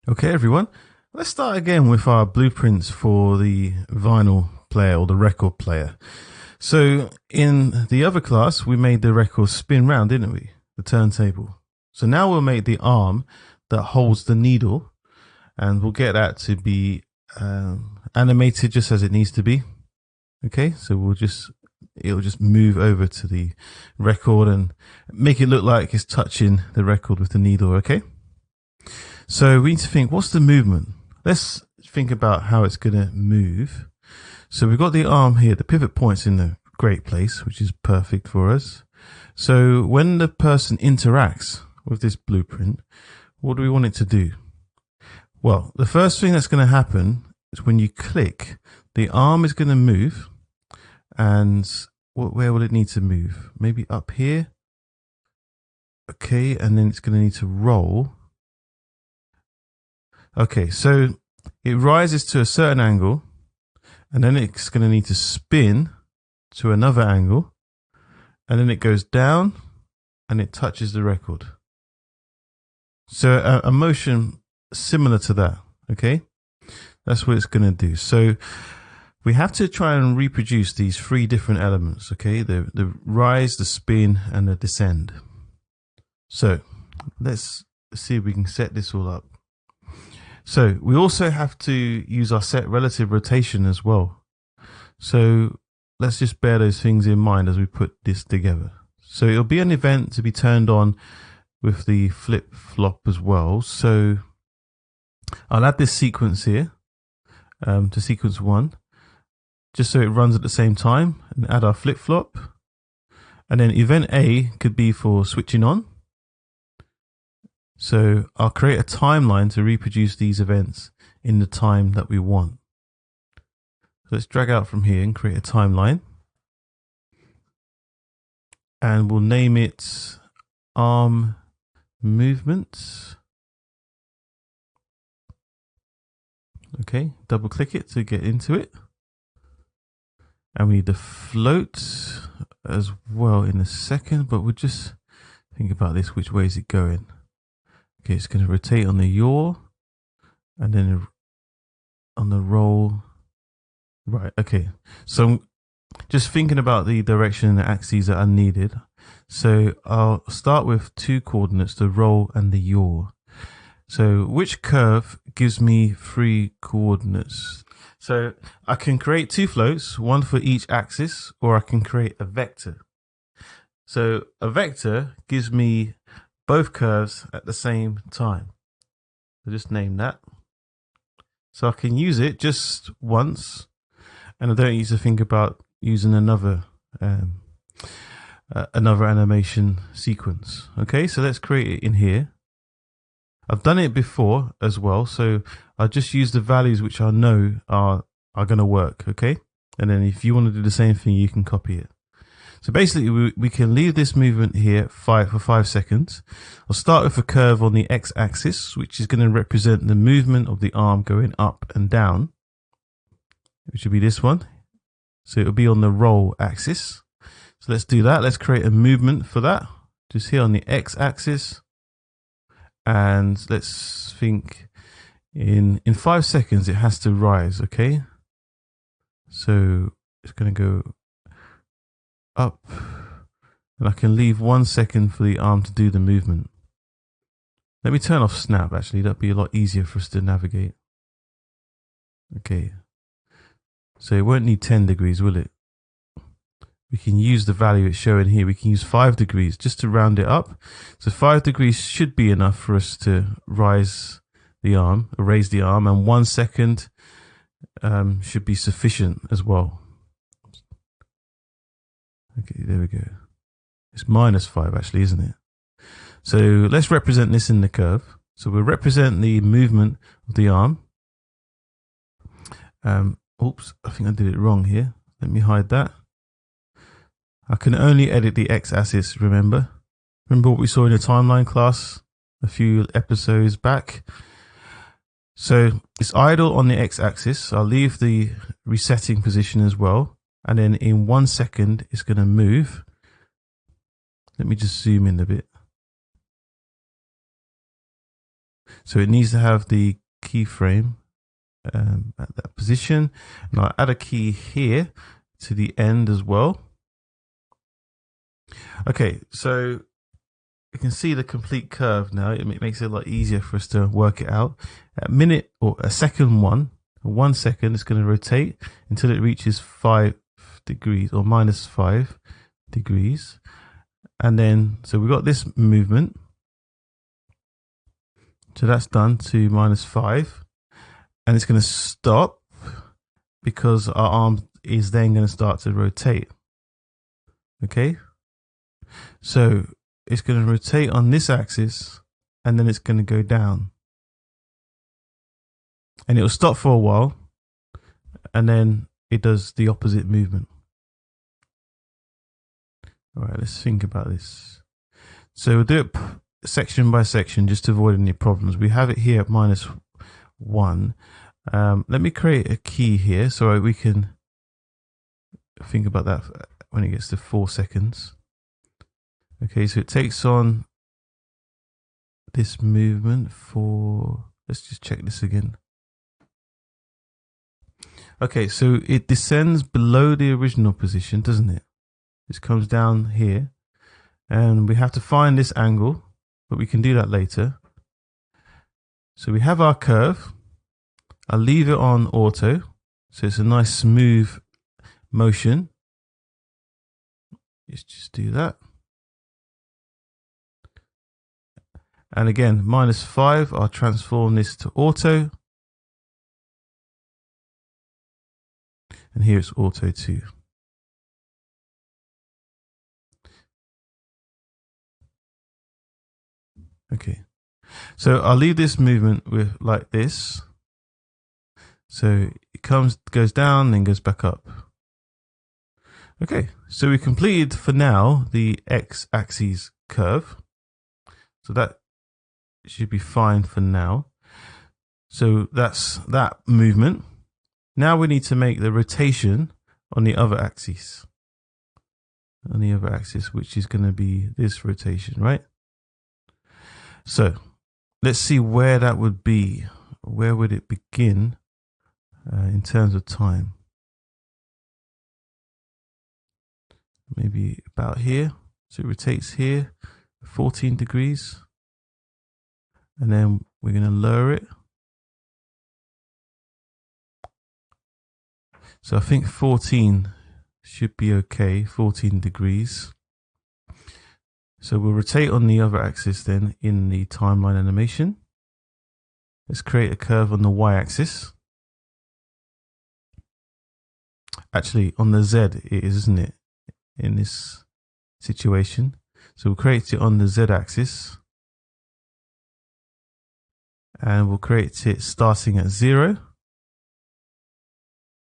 Okay, everyone, let's start again with our blueprints for the vinyl player or the record player. So in the other class, we made the record spin round, didn't we? The turntable. So now we'll make the arm that holds the needle, and we'll get that to be animated just as it needs to be. Okay, so it'll just move over to the record and make it look like it's touching the record with the needle. Okay. So we need to think, what's the movement? Let's think about how it's going to move. So we've got the arm here, the pivot point's in the great place, which is perfect for us. So when the person interacts with this blueprint, what do we want it to do? Well, the first thing that's going to happen is when you click, the arm is going to move. And where will it need to move? Maybe up here. Okay, and then it's going to need to roll. Okay, so it rises to a certain angle, and then it's going to need to spin to another angle, and then it goes down and it touches the record. So a motion similar to that, okay? That's what it's going to do. So we have to try and reproduce these three different elements, okay? The rise, the spin, and the descend. So let's see if we can set this all up. So we also have to use our set relative rotation as well. So let's just bear those things in mind as we put this together. So it'll be an event to be turned on with the flip flop as well. So I'll add this sequence here to sequence 1, just so it runs at the same time, and add our flip flop. And then event A could be for switching on. So I'll create a timeline to reproduce these events in the time that we want. So let's drag out from here and create a timeline. And we'll name it arm movement. Okay, double click it to get into it. And we need the float as well in a second, but we'll just think about this. Which way is it going? Okay, it's going to rotate on the yaw and then on the roll. Right, okay. So I'm just thinking about the direction and the axes that are needed. So I'll start with 2 coordinates, the roll and the yaw. So which curve gives me 3 coordinates? So I can create 2 floats, one for each axis, or I can create a vector. So a vector gives me both curves at the same time. So just name that. So I can use it just once, and I don't need to think about using another animation sequence. Okay, so let's create it in here. I've done it before as well, so I'll just use the values which I know are going to work. Okay, and then if you want to do the same thing, you can copy it. So basically, we can leave this movement here for 5 seconds. I'll start with a curve on the x-axis, which is going to represent the movement of the arm going up and down, which will be this one. So it'll be on the roll axis. So let's do that. Let's create a movement for that, just here on the x-axis. And let's think in 5 seconds, it has to rise, okay? So it's going to go up, and I can leave 1 second for the arm to do the movement. Let me turn off snap, actually. That'd be a lot easier for us to navigate. Okay. So it won't need 10 degrees, will it? We can use the value it's showing here. We can use 5 degrees just to round it up. So 5 degrees should be enough for us to raise the arm, and 1 second should be sufficient as well. Okay, there we go. It's -5 actually, isn't it? So let's represent this in the curve. So we'll represent the movement of the arm. Oops, I think I did it wrong here. Let me hide that. I can only edit the x-axis, remember? Remember what we saw in the timeline class a few episodes back? So it's idle on the x-axis. I'll leave the resetting position as well. And then in 1 second, it's going to move. Let me just zoom in a bit. So it needs to have the keyframe at that position. And I'll add a key here to the end as well. Okay, so you can see the complete curve now. It makes it a lot easier for us to work it out. At minute or a second 1 second, it's going to rotate until it reaches 5 degrees or minus 5 degrees. And then, so we've got this movement. So that's done to minus 5. And it's going to stop because our arm is then going to start to rotate. Okay. So it's going to rotate on this axis and then it's going to go down. And it'll stop for a while and then it does the opposite movement. All right, let's think about this. So we'll do it section by section just to avoid any problems. We have it here at minus 1. Let me create a key here so we can think about that when it gets to 4 seconds. Okay, so it takes on this movement for, let's just check this again. Okay, so it descends below the original position, doesn't it? This comes down here and we have to find this angle, but we can do that later. So we have our curve. I'll leave it on auto. So it's a nice smooth motion. Let's just do that. And again, minus 5, I'll transform this to auto. And here it's auto 2. Okay, so I'll leave this movement with like this. So it goes down, then goes back up. Okay, so we completed for now the x-axis curve. So that should be fine for now. So that's that movement. Now we need to make the rotation on the other axis. On the other axis, which is going to be this rotation, right? So let's see where that would be. Where would it begin in terms of time? Maybe about here. So it rotates here, 14 degrees. And then we're going to lower it. So I think 14 should be okay, 14 degrees. So we'll rotate on the other axis then in the timeline animation. Let's create a curve on the y-axis. Actually, on the z it is, isn't it, in this situation. So we'll create it on the z-axis. And we'll create it starting at 0.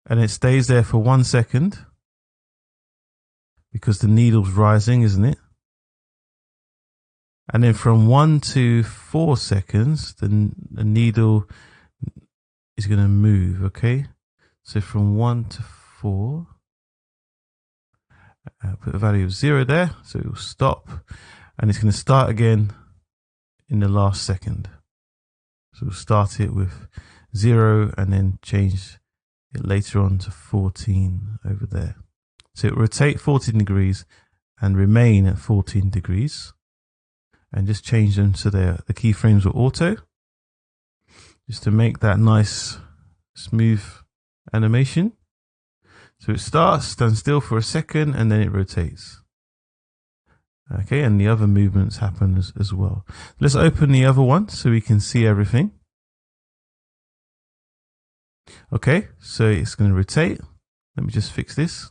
And it stays there for 1 second because the needle's rising, isn't it? And then from 1 to 4 seconds, the needle is going to move, okay? So from 1 to 4, put a value of 0 there, so it will stop. And it's going to start again in the last second. So we'll start it with 0 and then change it later on to 14 over there. So it will rotate 14 degrees and remain at 14 degrees. And just change them so the keyframes are auto. Just to make that nice smooth animation. So it starts, stands still for a second, and then it rotates. Okay, and the other movements happen as well. Let's open the other one so we can see everything. Okay, so it's going to rotate. Let me just fix this.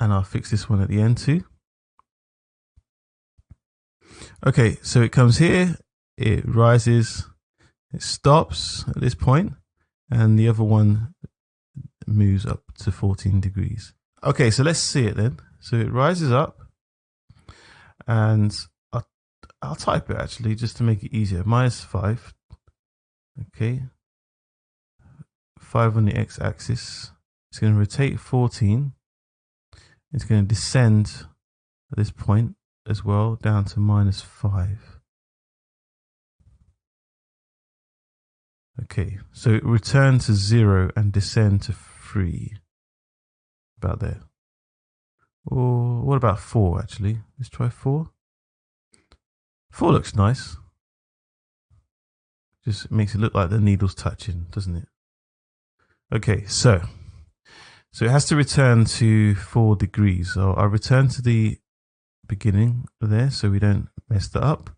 And I'll fix this one at the end too. Okay, so it comes here, it rises, it stops at this point, and the other one moves up to 14 degrees. Okay, so let's see it then. So it rises up, and I'll type it actually just to make it easier. Minus 5. Okay. 5 on the x-axis. It's going to rotate 14. It's going to descend at this point as well down to minus 5. Okay, so return to 0 and descend to 3. About there. Or what about 4 actually? Let's try 4. 4 looks nice. Just makes it look like the needle's touching, doesn't it? Okay, so it has to return to 4 degrees. So I'll return to the beginning there so we don't mess that up.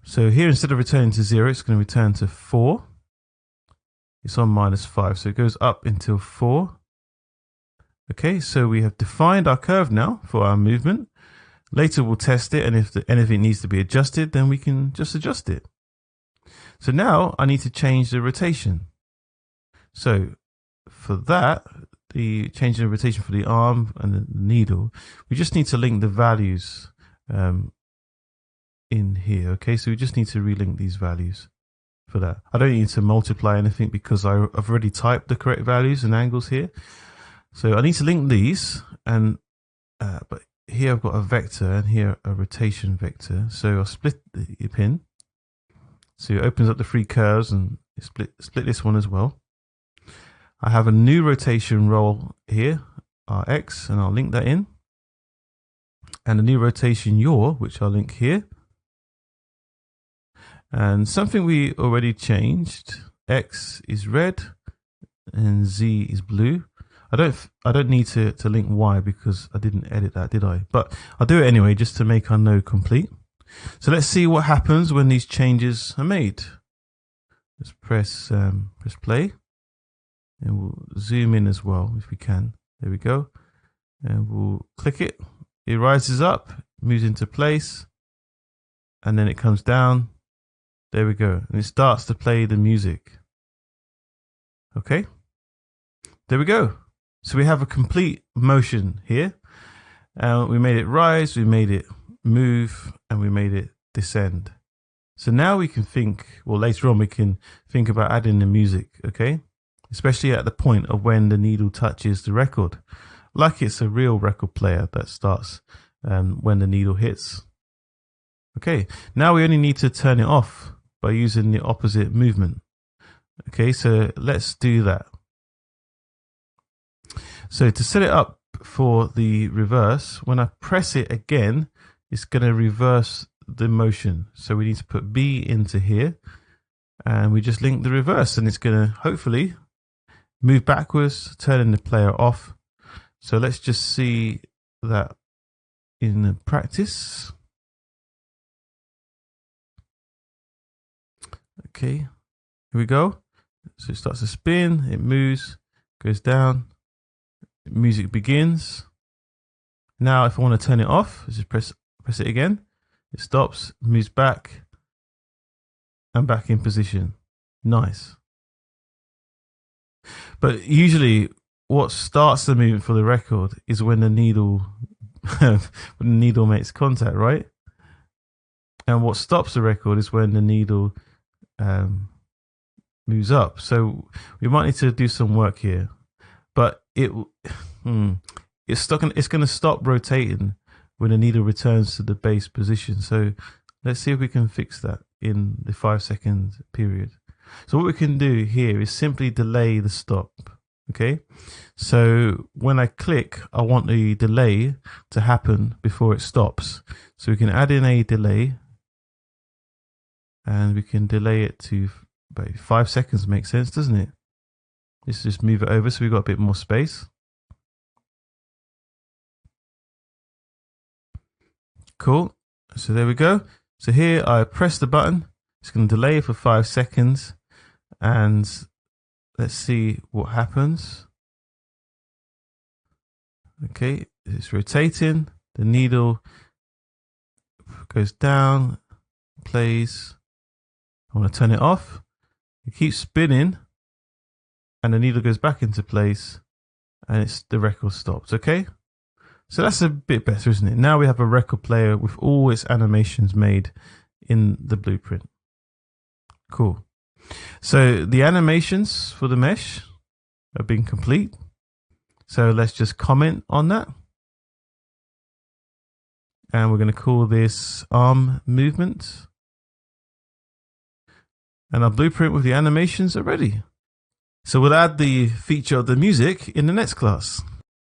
So here, instead of returning to 0, it's going to return to 4. It's on -5, so it goes up until 4. Okay, so we have defined our curve now for our movement. Later we'll test it, and if anything needs to be adjusted, then we can just adjust it. So now I need to change the rotation. So for that, the change in rotation for the arm and the needle, we just need to link the values in here. Okay, so we just need to relink these values for that. I don't need to multiply anything because I've already typed the correct values and angles here. So I need to link these, and but here I've got a vector and here a rotation vector. So I'll split the pin. So it opens up the 3 curves and split this one as well. I have a new rotation roll here, Rx, and I'll link that in. And a new rotation yaw, which I'll link here. And something we already changed, X is red and Z is blue. I don't need to link Y because I didn't edit that, did I? But I'll do it anyway just to make our node complete. So let's see what happens when these changes are made. Let's press play, and we'll zoom in as well if we can. There we go. And we'll click it. It rises up, moves into place, and then it comes down. There we go. And it starts to play the music. Okay. There we go. So we have a complete motion here. We made it rise, we made it move, and we made it descend. So now we can think, well, later on we can think about adding the music, okay? Especially at the point of when the needle touches the record. Like it's a real record player that starts when the needle hits. Okay, now we only need to turn it off by using the opposite movement. Okay, so let's do that. So to set it up for the reverse, when I press it again, it's going to reverse the motion. So we need to put B into here, and we just link the reverse, and it's going to hopefully move backwards, turning the player off. So let's just see that in practice. Okay, here we go. So it starts to spin, it moves, goes down. Music begins. Now if I want to turn it off, just press it again. It stops, moves back, and back in position. Nice. But usually what starts the movement for the record is when the needle makes contact, right? And what stops the record is when the needle moves up. So we might need to do some work here. But it's going to stop rotating when the needle returns to the base position. So let's see if we can fix that in the 5-second period. So what we can do here is simply delay the stop. Okay, so when I click, I want the delay to happen before it stops. So we can add in a delay, and we can delay it to about 5 seconds. Makes sense, doesn't it? Let's just move it over so we've got a bit more space. Cool. So there we go. So here I press the button. It's going to delay for 5 seconds. And let's see what happens. Okay, it's rotating. The needle goes down, plays. I want to turn it off. It keeps spinning. And the needle goes back into place, and the record stops. Okay, so that's a bit better, isn't it? Now we have a record player with all its animations made in the blueprint. Cool. So the animations for the mesh have been complete. So let's just comment on that, and we're going to call this arm movement. And our blueprint with the animations are ready. So we'll add the feature of the music in the next class.